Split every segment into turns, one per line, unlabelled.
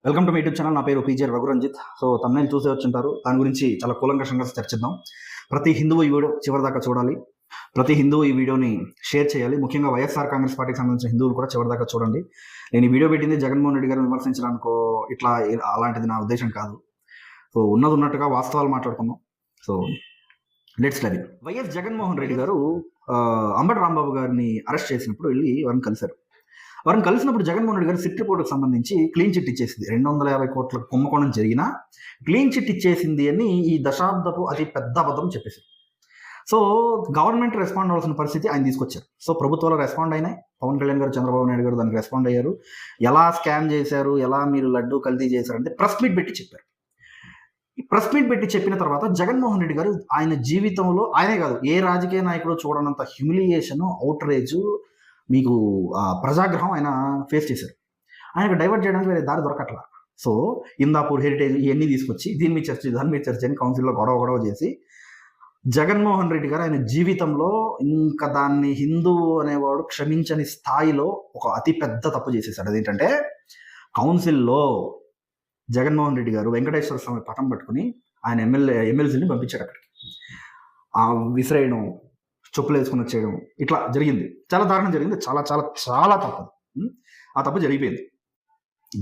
Welcome to my YouTube channel. నా పేరు PJ రఘురంజిత్. So thumbnail చూసే వచ్చుంటారు. దాని గురించి చాలా కూలంకషంగా చర్చిద్దాం. ప్రతి హిందువు ఈ వీడియో చివరిదాకా చూడాలి. ప్రతి హిందువు ఈ వీడియోని షేర్ చేయాలి. ముఖ్యంగా వైఎస్ఆర్ కాంగ్రెస్ పార్టీకి సంబంధించిన హిందువులు కూడా చివరిదాకా చూడండి. నేను ఈ వీడియో పెట్టింది జగన్మోహన్ రెడ్డి గారిని విమర్శించడానికో ఇట్లా అలాంటిది నా ఉద్దేశం కాదు. సో ఉన్నది ఉన్నట్టుగా వాస్తవాలు మాట్లాడుకుందాం. So let's study. YS Jaganmohan Reddy గారు అంబటి రాంబాబు గారిని అరెస్ట్ చేసినప్పుడు వెళ్ళి వారిని కలిశారు. వారిని కలిసినప్పుడు జగన్మోహన్ రెడ్డి గారు సిట్ రిపోర్టుకు సంబంధించి క్లీన్ చిట్ ఇచ్చేసింది. 250 కోట్ల కుంభకోణం జరిగినా క్లీన్ చిట్ ఇచ్చేసింది అని ఈ దశాబ్దపు అతి పెద్ద అబద్ధం చెప్పేశారు. సో గవర్నమెంట్ రెస్పాండ్ అవ్వాల్సిన పరిస్థితి ఆయన తీసుకొచ్చారు. సో ప్రభుత్వాలు రెస్పాండ్ అయినాయి. పవన్ కళ్యాణ్ గారు, చంద్రబాబు నాయుడు గారు దానికి రెస్పాండ్ అయ్యారు. ఎలా స్కామ్ చేశారు, ఎలా మీరు లడ్డు కల్తీ చేశారంటే ప్రెస్ మీట్ పెట్టి చెప్పారు. ఈ ప్రెస్ మీట్ పెట్టి చెప్పిన తర్వాత జగన్మోహన్ రెడ్డి గారు ఆయన జీవితంలో ఆయనే కాదు ఏ రాజకీయ నాయకుడు చూడనంత హ్యూమిలియేషన్, అవుట్రేజ్, మీకు ప్రజాగ్రహం ఆయన ఫేస్ చేశారు. ఆయనకు డైవర్ట్ చేయడానికి వేరే దారి దొరకట్లా. సో ఇందాపూర్ హెరిటేజ్ ఇవన్నీ తీసుకొచ్చి దీని మీద చర్చ దాని మీద చర్చ అని కౌన్సిల్లో గొడవ చేసి జగన్మోహన్ రెడ్డి గారు ఆయన జీవితంలో ఇంకా దాన్ని హిందువు అనేవాడు క్షమించని స్థాయిలో ఒక అతి పెద్ద తప్పు చేసేసాడు. అదేంటంటే కౌన్సిల్లో జగన్మోహన్ రెడ్డి గారు వెంకటేశ్వర స్వామి పటం పట్టుకుని ఆయన ఎమ్మెల్సీని పంపించాడు అక్కడికి. ఆ విసిరేయడం, చెప్పులు వేసుకుని వచ్చేయడం ఇట్లా జరిగింది. చాలా దారుణం జరిగింది. చాలా చాలా చాలా తప్పదు. ఆ తప్పు జరిగిపోయింది.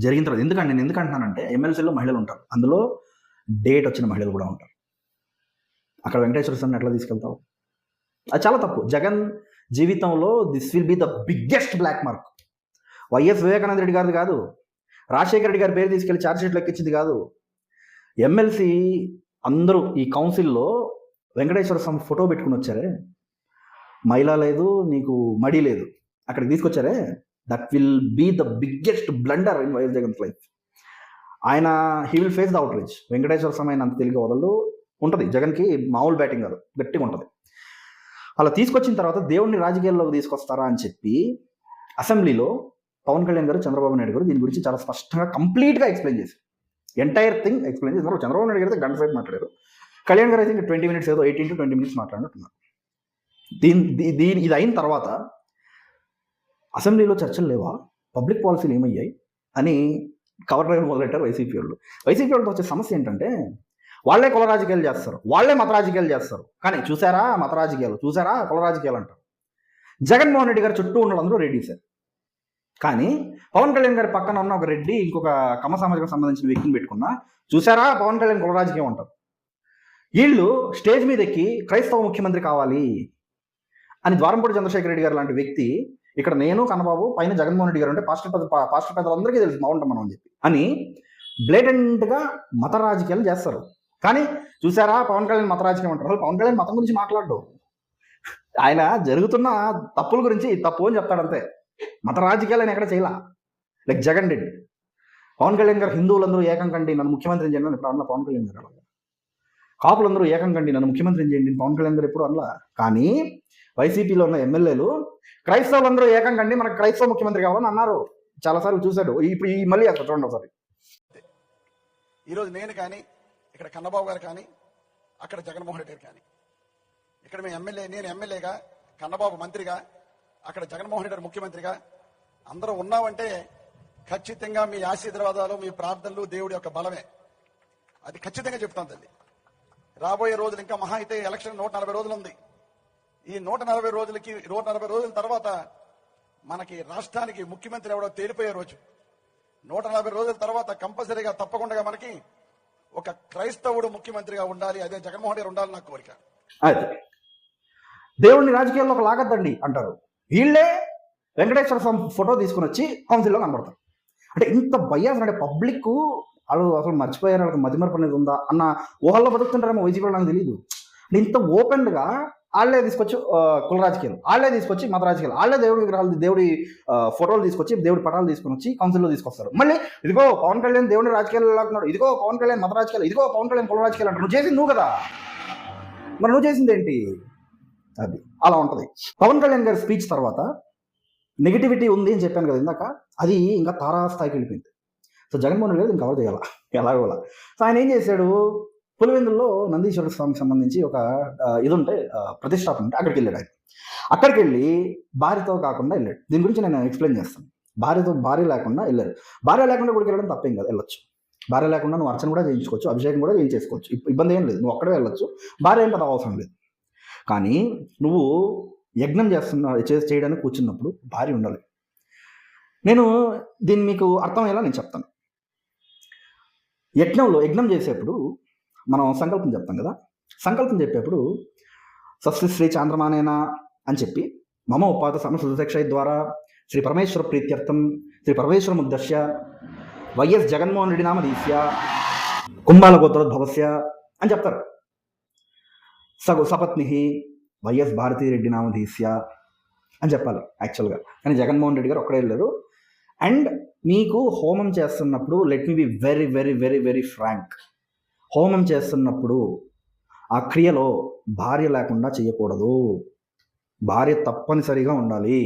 జరిగిన తర్వాత నేను ఎందుకంటున్నానంటే ఎమ్మెల్సీలో మహిళలు ఉంటారు, అందులో డేట్ వచ్చిన మహిళలు కూడా ఉంటారు. అక్కడ వెంకటేశ్వర స్వామిని ఎట్లా తీసుకెళ్తావు? అది చాలా తప్పు. జగన్ జీవితంలో this will be the biggest black mark. YS Vivekananda Reddy గారిది కాదు, రాజశేఖర రెడ్డి గారి పేరు తీసుకెళ్లి ఛార్జ్షీట్లు ఎక్కించింది కాదు. ఎమ్మెల్సీ అందరూ ఈ కౌన్సిల్లో వెంకటేశ్వర స్వామి ఫోటో పెట్టుకుని వచ్చారే, మైలా లేదు, నీకు మడి లేదు, అక్కడికి తీసుకొచ్చారే, that will be the biggest blunder in YS Jagan's life. ఆయన he will face the outreach. Venkateswara Swami ఆయన అంత తెలియక వదలదు. ఉంటుంది జగన్కి మామూలు బ్యాటింగ్ కాదు, గట్టిగా ఉంటుంది. అలా తీసుకొచ్చిన తర్వాత దేవుడిని రాజకీయాల్లోకి తీసుకొస్తారా అని చెప్పి అసెంబ్లీలో పవన్ కళ్యాణ్ గారు, చంద్రబాబు నాయుడు గారు దీని గురించి చాలా స్పష్టంగా కంప్లీట్గా ఎక్స్ప్లెయిన్ చేశారు. ఎంటైర్ థింగ్ ఎక్స్ప్లెయిన్ చేశారు. చంద్రబాబు నాయుడు గారు గంట సేపు మాట్లాడారు. కళ్యాణ్ గారు అయితే 20 minutes ఏదో 18 to 20 minutes మాట్లాడినట్టున్నారు. ఇది అయిన తర్వాత అసెంబ్లీలో చర్చలు లేవా, పబ్లిక్ పాలసీలు ఏమయ్యాయి అని కవర్ డ్రైవ్ మొదలెట్టారు వైసీపీ వాళ్ళు. వైసీపీ వాళ్ళతో వచ్చే సమస్య ఏంటంటే వాళ్ళే కుల రాజకీయాలు చేస్తారు, వాళ్ళే మత రాజకీయాలు చేస్తారు. కానీ చూసారా మత రాజకీయాలు, చూసారా కుల రాజకీయాలు అంటారు. జగన్మోహన్ రెడ్డి గారు చుట్టూ ఉన్న వాళ్ళందరూ రెడ్డి సార్. కానీ పవన్ కళ్యాణ్ గారి పక్కన ఉన్న ఒక రెడ్డి, ఇంకొక కమ్మ సమాజానికి సంబంధించిన వ్యక్తిని పెట్టుకున్నా చూసారా పవన్ కళ్యాణ్ కుల రాజకీయం అంటారు. వీళ్ళు స్టేజ్ మీద ఎక్కి క్రైస్తవ ముఖ్యమంత్రి కావాలి అని ద్వారంపూడి చంద్రశేఖర్ రెడ్డి గారు లాంటి వ్యక్తి, ఇక్కడ నేను కన్నబాబు పైన జగన్మోహన్ రెడ్డి గారు అంటే పాస్టర్ పెద్దలందరికీ తెలుసు బాగుంటాం మనం అని చెప్పి అని బ్లేటెంట్గా మత రాజకీయాలు చేస్తారు. కానీ చూసారా పవన్ కళ్యాణ్ మత రాజకీయం అంటారు. అసలు పవన్ కళ్యాణ్ మతం గురించి మాట్లాడడు. ఆయన జరుగుతున్న తప్పుల గురించి తప్పు అని చెప్తాడంతే. మత రాజకీయాలు ఆయన ఎక్కడ చేయాల. లైక్ జగన్ రెడ్డి, పవన్ కళ్యాణ్ గారు హిందువులందరూ ఏకం కండి నన్ను ముఖ్యమంత్రి చేయండి అని ఇప్పుడు అన్న పవన్ కళ్యాణ్ గారు. కాపులందరూ ఏకం కండి నన్ను ముఖ్యమంత్రి చేయండి పవన్ కళ్యాణ్ గారు ఎప్పుడు అనలా. కానీ వైసీపీలో ఉన్న ఎమ్మెల్యేలు క్రైస్తవులందరూ ఏకం కండి మనకు క్రైస్తవ ముఖ్యమంత్రి కావాలని అన్నారు. చాలాసార్లు చూశాడు. ఇప్పుడు ఈ మళ్ళీ అక్కడ చూడండి ఒకసారి.
ఈరోజు నేను కానీ, ఇక్కడ కన్నబాబు గారు కానీ, అక్కడ జగన్మోహన్ రెడ్డి గారు కానీ, ఇక్కడ నేను ఎమ్మెల్యేగా, కన్నబాబు మంత్రిగా, అక్కడ జగన్మోహన్ రెడ్డి గారు ముఖ్యమంత్రిగా అందరూ ఉన్నామంటే ఖచ్చితంగా మీ ఆశీర్వాదాలు, మీ ప్రార్థనలు దేవుడి యొక్క బలమే. అది ఖచ్చితంగా చెప్తాను తల్లి. రాబోయే రోజులు ఇంకా మహా అయితే ఎలక్షన్ 140 రోజులు ఉంది. ఈ 140 రోజుల తర్వాత మనకి రాష్ట్రానికి ముఖ్యమంత్రి ఎవడో తేలిపోయే రోజు. 140 రోజుల తర్వాత కంపల్సరీగా తప్పకుండా మనకి ఒక క్రైస్తవుడు ముఖ్యమంత్రిగా ఉండాలి. అదే జగన్మోహన్ రెడ్డి ఉండాలి నా కోరిక.
అది దేవుడిని రాజకీయాల్లోకి లాగద్దండి అంటారు. వీళ్ళే వెంకటేశ్వర స్వామి ఫోటో తీసుకుని వచ్చి కౌన్సిల్లో కనబడతారు. అంటే ఇంత బయ్యాస్ అంటే పబ్లిక్ వాళ్ళు అసలు మర్చిపోయారు, వాళ్ళకి మతిమరపు అనేది ఉందా అన్న ఊహల్లో బతుకుతుంటారేమో వైసీపీ నాకు తెలియదు. ఇంత ఓపెన్గా వాళ్ళే తీసుకొచ్చి కుల రాజకీయాలు, వాళ్ళే తీసుకొచ్చి మత రాజకీయాలు, వాళ్ళే దేవుడి విగ్రహాలు, దేవుడి ఫోటోలు తీసుకొచ్చి, దేవుడి పటాలు తీసుకొని వచ్చి కౌన్సిల్లో తీసుకొస్తారు. మళ్ళీ ఇదిగో పవన్ కళ్యాణ్ దేవుడి రాజకీయాలు లాగుతున్నాడు, ఇదిగో పవన్ కళ్యాణ్ మత రాజకీయాలు, ఇదిగో పవన్ కళ్యాణ్ కుల రాజకీయాలు అంటారు. నువ్వు చేసింది నువ్వు కదా, మరి నువ్వు చేసింది ఏంటి? అది అలా ఉంటుంది. పవన్ కళ్యాణ్ గారి స్పీచ్ తర్వాత నెగిటివిటీ ఉంది అని చెప్పాను కదా ఇందాక, అది ఇంకా తారాస్థాయికి వెళ్ళిపోయింది. సో జగన్మోహన్ రెడ్డి గారు దీన్ని కవర్ చేయాలా ఎలాగోలా. సో ఆయన ఏం చేశాడు, పులివెందుల్లో నందీశ్వర స్వామికి సంబంధించి ఒక ఇది ఉంటే ప్రతిష్టాపన ఉంటే అక్కడికి వెళ్ళాడు. ఆయన అక్కడికి వెళ్ళి భార్యతో కాకుండా వెళ్ళాడు. దీని గురించి నేను ఎక్స్ప్లెయిన్ చేస్తాను. భార్య లేకుండా వెళ్ళారు. భార్య లేకుండా గుడికి వెళ్ళడం తప్పేం కాదు, వెళ్ళొచ్చు. భార్య లేకుండా నువ్వు అర్చన కూడా చేయించుకోవచ్చు, అభిషేకం కూడా చేయించేసుకోవచ్చు, ఇబ్బంది ఏం లేదు. నువ్వు అక్కడే వెళ్ళొచ్చు, భార్య ఏం పెద్ద అవసరం లేదు. కానీ నువ్వు యజ్ఞం చేయడానికి కూర్చున్నప్పుడు భార్య ఉండాలి. నేను దీన్ని మీకు అర్థమయ్యేలా నేను చెప్తాను. యజ్ఞం చేసేప్పుడు మనం సంకల్పం చెప్తాం కదా. సంకల్పం చెప్పేప్పుడు స్వస్తి శ్రీ చాంద్రమానేన అని చెప్పి మమ ఉపాత సమసుదక్ష ద్వారా శ్రీ పరమేశ్వర ప్రీత్యర్థం శ్రీ పరమేశ్వర ముద్దస్య వైఎస్ జగన్మోహన్ రెడ్డి నామధీస్య కుంభాల గోత్రోద్భవస్య అని చెప్తారు. సపత్ని వైఎస్ భారతీరెడ్డి నామధీస్య అని చెప్పాలి యాక్చువల్గా. కానీ జగన్మోహన్ రెడ్డి గారు ఒక్కడే వెళ్ళారు. అండ్ మీకు హోమం చేస్తున్నప్పుడు let me be very very very very frank, హోమం చేస్తున్నప్పుడు ఆ క్రియలో భార్య లేకుండా చేయకూడదు. భార్య తప్పనిసరిగా ఉండాలి.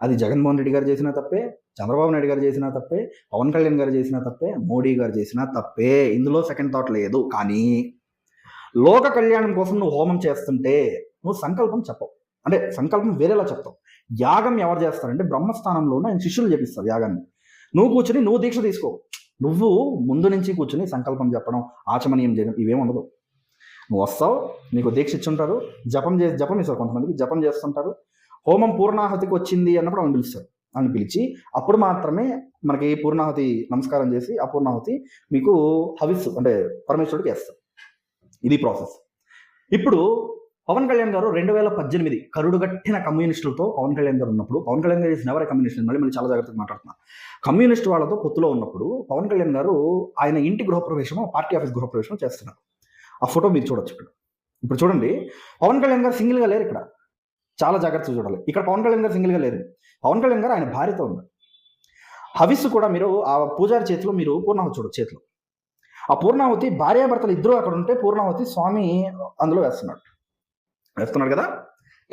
అది జగన్మోహన్ రెడ్డి గారు చేసినా తప్పే, చంద్రబాబు నాయుడు గారు చేసినా తప్పే, పవన్ కళ్యాణ్ గారు చేసినా తప్పే, మోడీ గారు చేసినా తప్పే. ఇందులో సెకండ్ థాట్ లేదు. కానీ లోక కళ్యాణం కోసం నువ్వు హోమం చేస్తుంటే నువ్వు సంకల్పం చెప్పవు. అంటే సంకల్పం వేరేలా చెప్తావు. యాగం ఎవరు చేస్తారంటే బ్రహ్మస్థానంలో ఆయన శిష్యులు చేపిస్తారు యాగాన్ని. నువ్వు కూర్చుని నువ్వు దీక్ష తీసుకో. నువ్వు ముందు నుంచి కూర్చుని సంకల్పం చెప్పడం, ఆచమనీయం చేయడం ఇవేం ఉండదు. నువ్వు వస్తావు, నీకు దీక్ష ఇచ్చుంటారు, జపం ఇస్తారు, కొంతమందికి జపం చేస్తుంటారు. హోమం పూర్ణాహతికి వచ్చింది అన్నప్పుడు ఆయన పిలుస్తారు. అని పిలిచి అప్పుడు మాత్రమే మనకి పూర్ణాహతి నమస్కారం చేసి ఆ పూర్ణాహతి మీకు హవిస్సు అంటే పరమేశ్వరుడికి వేస్తారు. ఇది ప్రాసెస్. ఇప్పుడు పవన్ కళ్యాణ్ గారు 2018 కరుడుగట్టిన కమ్యూనిస్టులతో పవన్ కళ్యాణ్ గారు ఉన్నప్పుడు, పవన్ కళ్యాణ్ గారు ఎవరే కమ్యూనిస్ట్ మళ్ళీ చాలా జాగ్రత్తగా మాట్లాడుతున్నా. కమ్యూనిస్ట్ వాళ్ళతో పొత్తులో ఉన్నప్పుడు పవన్ కళ్యాణ్ గారు ఆయన ఇంటి గృహప్రవేశం, పార్టీ ఆఫీస్ గృహప్రవేశం చేస్తున్నారు. ఆ ఫోటో మీరు చూడొచ్చు. ఇప్పుడు చూడండి, పవన్ కళ్యాణ్ గారు సింగిల్గా లేరు. ఇక్కడ చాలా జాగ్రత్తగా చూడాలి. ఇక్కడ పవన్ కళ్యాణ్ గారు సింగిల్గా లేరు. పవన్ కళ్యాణ్ గారు ఆయన భార్యతో ఉన్నారు. హవిస్సు కూడా మీరు ఆ పూజారి చేతిలో మీరు పూర్ణాహుతి చూడొచ్చు. చేతిలో ఆ పూర్ణాహుతి భార్యాభర్తలు ఇద్దరు అక్కడ ఉంటే పూర్ణాహుతి స్వామి అందులో వేస్తున్నాడు కదా.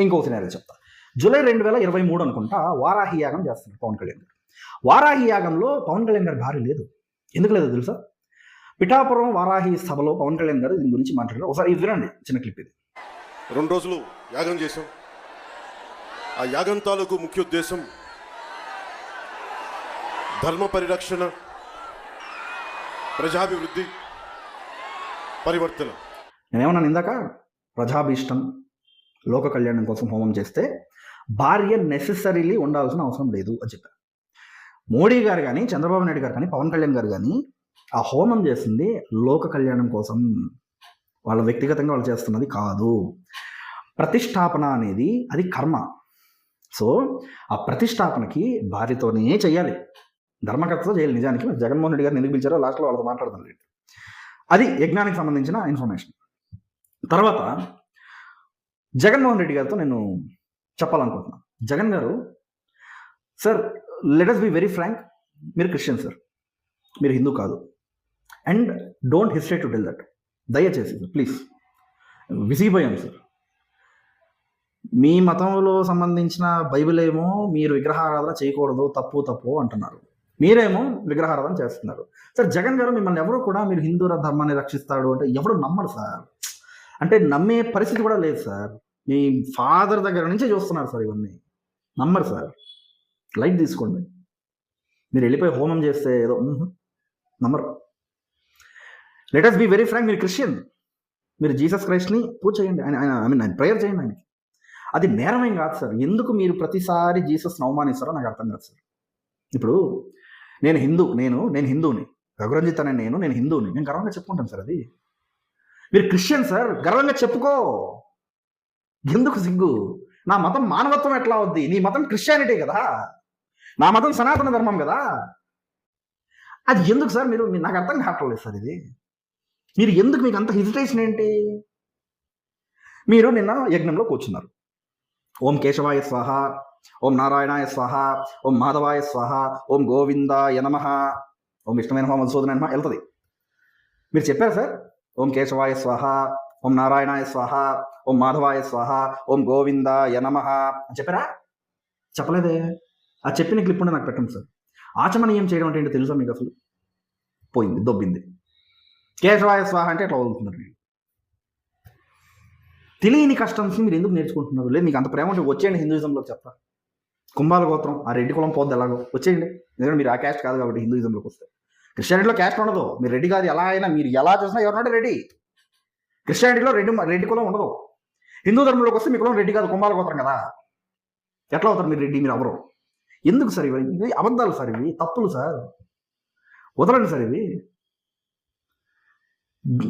ఇంకో సినారీ చెప్తా. జూలై 2023 అనుకుంటా వారాహి యాగం చేస్తున్నారు పవన్ కళ్యాణ్ గారు. వారాహి యాగంలో పవన్ కళ్యాణ్ గారి భార్య లేదు. ఎందుకు లేదో తెలుసా? పిఠాపురం వారాహి సభలో పవన్ కళ్యాణ్ గారు దీని గురించి మాట్లాడారు. ఒకసారి ఇది వినండి, చిన్న క్లిప్ ఇది.
2 రోజులు యాగం చేశాం. ఆ యాగం తాలూకు ముఖ్య ఉద్దేశం ధర్మ పరిరక్షణ, ప్రజాభివృద్ధి, పరివర్తన.
నేనేమన్నాను ఇందాక? ప్రజాభీష్టం, లోక కళ్యాణం కోసం హోమం చేస్తే భార్య నెసెసరీలీ ఉండాల్సిన అవసరం లేదు అని చెప్పారు. మోడీ గారు కానీ, చంద్రబాబు నాయుడు గారు కానీ, పవన్ కళ్యాణ్ గారు కానీ ఆ హోమం చేసింది లోక కళ్యాణం కోసం, వాళ్ళ వ్యక్తిగతంగా వాళ్ళు చేస్తున్నది కాదు. ప్రతిష్టాపన అనేది అది కర్మ. సో ఆ ప్రతిష్టాపనకి భార్యతోనే చేయాలి, ధర్మకర్తతో చేయాలి. నిజానికి జగన్మోహన్ రెడ్డి గారిని ఎందుకు పిలిచారో లాస్ట్లో వాళ్ళతో మాట్లాడదాం. అది యజ్ఞానికి సంబంధించిన ఇన్ఫర్మేషన్. తర్వాత జగన్మోహన్ రెడ్డి గారితో నేను చెప్పాలనుకుంటున్నాను. జగన్ గారు, sir let us be very frank, మీరు క్రిస్టియన్ సార్, మీరు హిందూ కాదు. And don't hesitate to tell that. దయచేసి ప్లీజ్, విసిగిపోయాం సార్. మీ మతంలో సంబంధించిన బైబిల్ ఏమో మీరు విగ్రహారాధన చేయకూడదు, తప్పు అంటున్నారు. మీరేమో విగ్రహారాధన చేస్తున్నారు. సార్ జగన్ గారు మిమ్మల్ని ఎవరు కూడా మీరు హిందూ ధర్మాన్ని రక్షిస్తాడు అంటే ఎవరు నమ్మరు సార్. అంటే నమ్మే పరిస్థితి కూడా లేదు సార్. మీ ఫాదర్ దగ్గర నుంచే చూస్తున్నారు సార్, ఇవన్నీ నమ్మరు సార్. లైట్ తీసుకోండి. మీరు వెళ్ళిపోయి హోమం చేస్తే ఏదో నమ్మరు. Let us be very frank, మీరు క్రిస్టియన్, మీరు జీసస్ క్రైస్ట్ని పూజ చేయండి, ఆయన ప్రేయర్ చేయండి ఆయనకి. అది నేరమేం కాదు సార్. ఎందుకు మీరు ప్రతిసారి జీసస్ని అవమానిస్తారో నాకు అర్థం కాదు సార్. ఇప్పుడు నేను హిందూని, రఘురంజిత్ అనే నేను హిందూని, నేను గర్వంగా చెప్పుకుంటాను సార్. అది మీరు క్రిస్టియన్ సార్, గర్వంగా చెప్పుకో. ఎందుకు సిగ్గు? నా మతం మానవత్వం ఎట్లా అవుద్ది? నీ మతం క్రిస్టియానిటీ కదా, నా మతం సనాతన ధర్మం కదా. అది ఎందుకు సార్ మీరు? నాకు అర్థం కావట్లేదు సార్. ఇది మీరు ఎందుకు, మీకు అంత హెజిటేషన్ ఏంటి? మీరు నిన్న యజ్ఞంలో కూర్చున్నారు. ఓం కేశవాయ స్వాహ, ఓం నారాయణాయ స్వాహ, ఓం మాధవాయ స్వాహ, ఓం గోవిందాయ నమః, ఓం విష్ణువే నమః, మధుసూదనాయ నమః వెళ్తుంది. మీరు చెప్పారు సార్ ఓం కేశవాయ స్వాహ, ఓం నారాయణాయ స్వాహ, ఓం మాధవాయ స్వాహ, ఓం గోవిందాయ నమః అని చెప్పారా? చెప్పలేదే. ఆ చెప్పిన క్లిప్ ఉంటే నాకు పెట్టండి సార్. ఆచమనీయం చేయడం అంటే ఏంటో తెలుసా మీకు? అసలు పోయింది, దొబ్బింది. కేశవాయ స్వాహ అంటే ఎట్లా వదులుతున్నారు? తెలియని కస్టమ్స్ని మీరు ఎందుకు నేర్చుకుంటున్నారు? లేదు మీకు అంత ప్రేమ ఉంటే వచ్చేయండి హిందూయిజంలోకి చెప్తా. కుంభాల గోత్రం, ఆ రెడ్డి కులం పోద్ది ఎలాగో వచ్చేయండి. ఎందుకంటే మీరు ఆ క్యాస్ట్ కాదు కాబట్టి హిందూయిజంలోకి వస్తే. క్రిస్టియానిటీలో క్యాస్ట్ ఉండదు. మీరు రెడ్డి కాదు, ఎలా అయినా మీరు ఎలా చూసినా ఎవరినంటే రెడ్డి. క్రిస్టియానిటీలో రెడ్డి కులం ఉండదు. హిందూ ధర్మంలోకి వస్తే మీ కులం రెడ్డి కాదు, కుంభాల గోత్రం కదా. ఎట్లా అవుతారు మీరు రెడ్డి? మీరు ఎవరు? ఎందుకు సార్ ఇవి అబద్ధాలు సార్, ఇవి తప్పులు సార్, వదలండి సార్ ఇవి.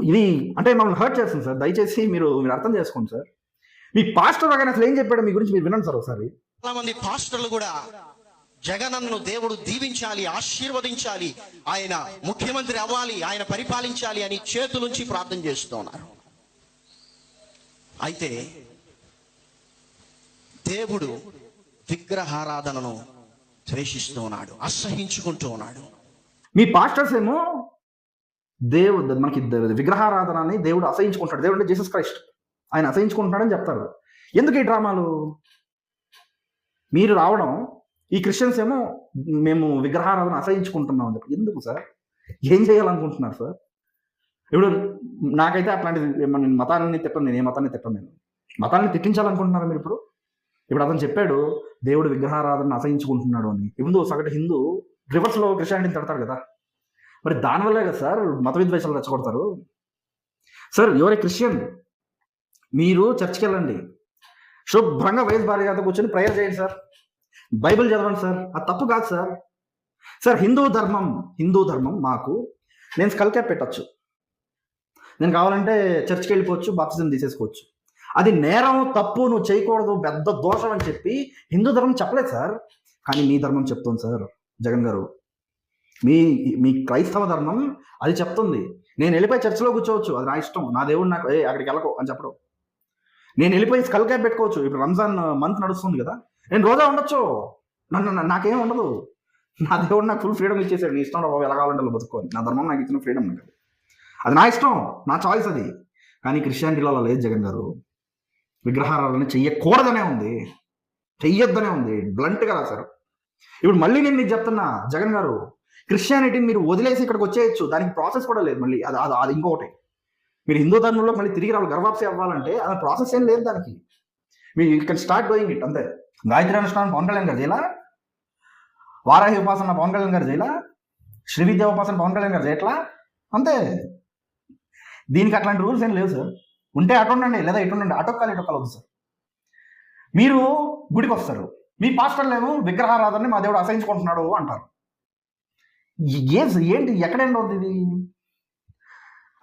ఇది అంటే మమ్మల్ని హర్ట్ చేస్తుంది సార్. దయచేసి మీరు అర్థం చేసుకోండి సార్. మీ పాస్టర్ కానీ అసలు ఏం చెప్పాడు మీ గురించి మీరు వినండి సార్ ఒకసారి.
చాలా మంది పాస్టర్లు కూడా జగనన్ను దేవుడు దీవించాలి, ఆశీర్వదించాలి, ఆయన ముఖ్యమంత్రి అవ్వాలి, ఆయన పరిపాలించాలి అని చేతులుంచి ప్రార్థన చేస్తూ ఉన్నారు. అయితే దేవుడు విగ్రహారాధనను ద్వేషిస్తూ ఉన్నాడు, అసహించుకుంటూ ఉన్నాడు.
మీ పాస్టర్స్ ఏమో మనకి విగ్రహారాధనని దేవుడు అసహించుకుంటాడు. దేవుడు అంటే జీసస్ క్రైస్ట్, ఆయన అసహించుకుంటున్నాడని చెప్తారు. ఎందుకు ఈ డ్రామాలు? మీరు రావడం, ఈ క్రిస్టియన్స్ ఏమో మేము విగ్రహారాధన అసహించుకుంటున్నాం అని చెప్పి. ఎందుకు సార్? ఏం చేయాలనుకుంటున్నారు సార్? ఇప్పుడు నాకైతే అట్లాంటిది నేను మతాన్ని తిట్టను, నేను ఏ మతాన్ని తిట్టను. నేను మతాన్ని తిట్టించాలనుకుంటున్నారు మీరు ఇప్పుడు అతను చెప్పాడు దేవుడు విగ్రహారాధన అసహించుకుంటున్నాడు అని. ఇప్పుడు సగటు హిందూ రివర్స్లో క్రిస్టియానిటీని తిడతారు కదా, మరి దానివల్లే కదా సార్ మత విద్వేషాలు రెచ్చగొడతారు. సార్ ఎవరే క్రిస్టియన్, మీరు చర్చ్కి వెళ్ళండి, శుభ్రంగా వయసు భార్య గారితో కూర్చొని ప్రేయర్ చేయండి సార్, బైబిల్ చదవండి సార్, అది తప్పు కాదు సార్. సార్ హిందూ ధర్మం మాకు, నేను స్కల్ క్యాప్ పెట్టచ్చు, నేను కావాలంటే చర్చ్కి వెళ్ళిపోవచ్చు, బాప్తిజం తీసేసుకోవచ్చు. అది నేరం, తప్పు, నువ్వు చేయకూడదు, పెద్ద దోషం అని చెప్పి హిందూ ధర్మం చెప్పలేదు సార్. కానీ మీ ధర్మం చెప్తుంది సార్ జగన్ గారు. మీ క్రైస్తవ ధర్మం అది చెప్తుంది. నేను వెళ్ళిపోయి చర్చిలో కూర్చోవచ్చు, అది నా ఇష్టం, నా దేవుడు నాకు అక్కడికి వెళ్ళకు అని చెప్పడం. నేను వెళ్ళిపోయి స్కల్ క్యాప్ పెట్టుకోవచ్చు. ఇప్పుడు రంజాన్ మంత్ నడుస్తుంది కదా, నేను రోజా ఉండొచ్చు, నాకేం ఉండదు. నా దేవుడు నాకు ఫుల్ ఫ్రీడమ్ ఇచ్చేసాడు. నీ ఇష్టం బాబు, ఎలా కావాలంటే బతుకోవాలి, నా ధర్మం నాకు ఇచ్చిన ఫ్రీడమ్ నాకు, అది నా ఇష్టం, నా చాయిస్ అది. కానీ క్రిస్టియానిటీలో అలా లేదు జగన్ గారు. విగ్రహారాధన చెయ్యకూడదనే ఉంది, చెయ్యొద్దనే ఉంది, బ్లంట్గా రాశారు. ఇప్పుడు మళ్ళీ నేను మీకు చెప్తున్నా జగన్ గారు, క్రిస్టియానిటీని మీరు వదిలేసి ఇక్కడికి వచ్చేయచ్చు, దానికి ప్రాసెస్ కూడా లేదు మళ్ళీ. అది ఇంకొకటి, మీరు హిందూ ధర్మంలో మళ్ళీ తిరిగి రావాలి, గర్వాప్సి అవ్వాలంటే అది ప్రాసెస్ ఏం లేదు దానికి. మీరు you can start doing it అంతే. గాయత్రి అనుష్ఠానం పవన్ కళ్యాణ్ గారు చేయాల, వారాహి ఉపాసన పవన్ కళ్యాణ్ గారు చేయాల, శ్రీ విద్యా ఉపాసన పవన్ కళ్యాణ్ గారు చేయట్లా, అంతే. దీనికి అట్లాంటి రూల్స్ ఏం లేవు సార్. ఉంటే అటు ఉండండి, లేదా ఇటు ఉండండి, అటొక్కాలి ఇటొక్కాలి వద్దు సార్. మీరు గుడికి వస్తారు, మీ పాస్టర్లేమో విగ్రహారాధనని మా దేవుడు అసహించుకుంటున్నాడు అంటారు. ఏంటి ఎక్కడేంటి అవుతుంది ఇది?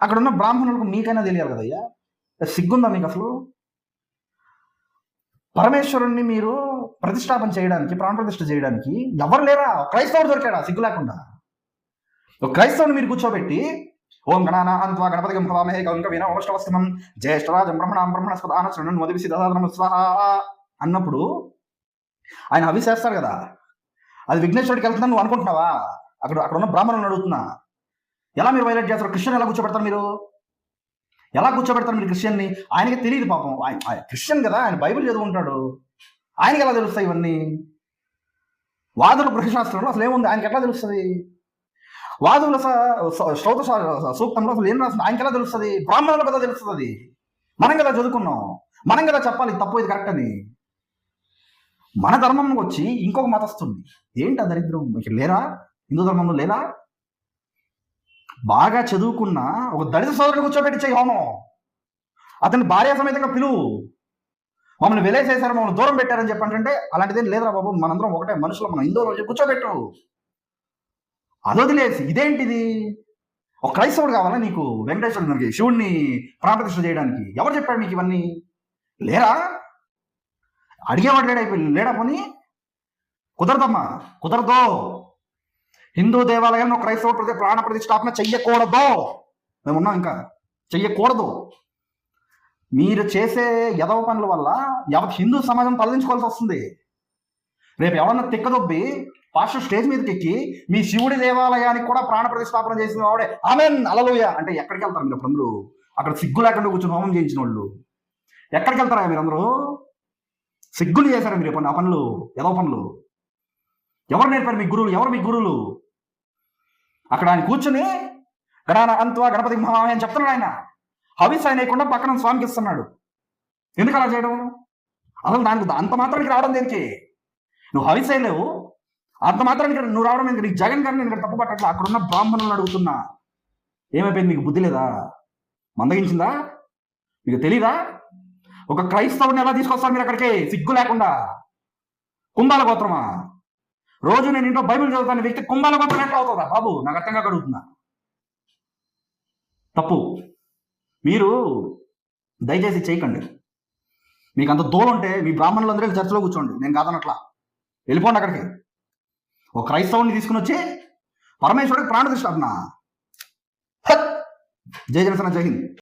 అక్కడ ఉన్న బ్రాహ్మణులకు మీకైనా తెలియాలి కదయ్యా, సిగ్గుందా మీకు అసలు? పరమేశ్వరుణ్ణి మీరు ప్రతిష్టాపన చేయడానికి, ప్రాణప్రతిష్ఠ చేయడానికి ఎవరు లేరా? క్రైస్తవుడు దొరికాడా సిగ్గు లేకుండా? ఒక క్రైస్తవుని మీరు కూర్చోబెట్టి ఓం గణానాన్వా గణపతి గంభవామహే కవిం కవీనా ఉపష్టవస్తమం జ్యేష్ఠరాజం బ్రహ్మణస్పదాన శృణ్వన్ మోదివిసి దదాదనం స్వాహా అన్నప్పుడు ఆయన అభిషేస్తారు కదా, అది విఘ్నేశ్వరుడికి వెళ్తుందని నువ్వు అనుకుంటున్నావా? అక్కడ ఉన్న బ్రాహ్మణులను అడుగుతున్నా, ఎలా మీరు వైలేట్ చేస్తారు? క్రిస్టియన్ ఎలా కూర్చోబెడతారు మీరు? ఎలా కూర్చోబెడతారు మీరు క్రిస్టియన్ని? ఆయనకి తెలియదు పాపం, ఆయన క్రిస్టియన్ కదా, ఆయన బైబిల్ చదువుకుంటాడు, ఆయనకి ఎలా తెలుస్తాయి ఇవన్నీ? వాదుల గృహశాస్త్రంలో అసలు ఏముంది, ఆయనకి ఎట్లా తెలుస్తుంది? వాదుల శ్రౌత సూక్తంలో అసలు ఏం రాస్తుంది, ఆయనకి ఎలా తెలుస్తుంది? బ్రాహ్మణులకు కదా తెలుస్తుంది. మనం కదా చదువుకున్నాం, మనం కదా చెప్పాలి తప్పు ఇది కరెక్ట్ అని. మన ధర్మంకి వచ్చి ఇంకొక మతస్తుంది, ఏంటి ఆ దరిద్రం? ఇక్కడ లేరా? హిందూ ధర్మంలో లేరా? బాగా చదువుకున్న ఒక దళిత సోదరుడు కూర్చోబెట్టి చేయి హోమం, అతన్ని భార్య సమేతంగా పిలువు. మమ్మల్ని వెలేసేసారు, మమ్మల్ని దూరం పెట్టారని చెప్పంటే అలాంటిదేం లేదురా బాబు, మనందరం ఒకటే మనుషులు, మనం హిందువులు కూర్చోబెట్టు. అదొదిలేసి ఇదేంటిది? ఒక క్రైస్తవుడు కావాలా నీకు? వెంకటేశ్వరుడికి శివుడిని ప్రాణప్రతిష్ఠ చేయడానికి ఎవరు చెప్పాడు మీకు ఇవన్నీ? లేరా? అడిగేవాడు లేడా? పోనీ కుదరదమ్మా, కుదరదు. హిందూ దేవాలయంలో క్రైస్తవ ప్రాణ ప్రతిష్టాపన చెయ్యకూడదు. మేము ఉన్నాం, ఇంకా చెయ్యకూడదు. మీరు చేసే యదవ పనుల వల్ల హిందూ సమాజం తలదించుకోవాల్సి వస్తుంది. రేపు ఎవరన్నా తిక్కదొబ్బి పాస్టర్ స్టేజ్ మీదకి ఎక్కి మీ శివుడి దేవాలయానికి కూడా ప్రాణ ప్రతిష్టాపన చేసిన వాడే ఆమెన్ హల్లెలూయా అంటే ఎక్కడికి వెళ్తారు మీరు? అందరూ అక్కడ సిగ్గు లేకుండా కూర్చొని హోమం చేయించిన వాళ్ళు ఎక్కడికి వెళ్తారా మీరందరూ? సిగ్గులు చేశారా మీరు ఆ పనులు, యదవ పనులు? ఎవరు నేర్పారు మీకు గురువులు? ఎవరు మీకు గురువులు? అక్కడ ఆయన కూర్చుని గణాన అంత్వా గణపతి మహామహే అని చెప్తున్నాడు. ఆయన హవిస్ ఆయన వేయకుండా పక్కన స్వామికి ఇస్తున్నాడు. ఎందుకు అలా చేయడం? అసలు దానికి అంత మాత్రానికి రావడం దేనికి? నువ్వు హవిస్ చేయలేవు, అంత మాత్రానికి ఇక్కడ నువ్వు రావడం నీకు జగన్ గారిని నేను ఇక్కడ తప్పు పట్టట్లా. అక్కడ ఉన్న బ్రాహ్మణులను అడుగుతున్నా, ఏమైపోయింది? మీకు బుద్ధి లేదా? మందగించిందా? మీకు తెలీదా? ఒక క్రైస్తవుని ఎలా తీసుకొస్తారు మీరు అక్కడికి సిగ్గు లేకుండా? కుంభాల గోత్రమా? రోజు నేను ఇంట్లో బైబిల్ చదువుతాను వ్యక్తి కుంభాల గోత్రం ఎట్లా అవుతుందా బాబు? నాకు అర్థంగా అడుగుతున్నా. తప్పు మీరు దయచేసి చేయకండి. మీకు అంత దూరం ఉంటే మీ బ్రాహ్మణులందరూ చర్చలో కూర్చోండి, నేను కాదనట్లా. వెళ్ళిపోండి అక్కడికి. ఒక క్రైస్తవుని తీసుకుని వచ్చి పరమేశ్వరుడికి ప్రాణప్రతిష్ఠ. జై జనసేన, జై హింద్.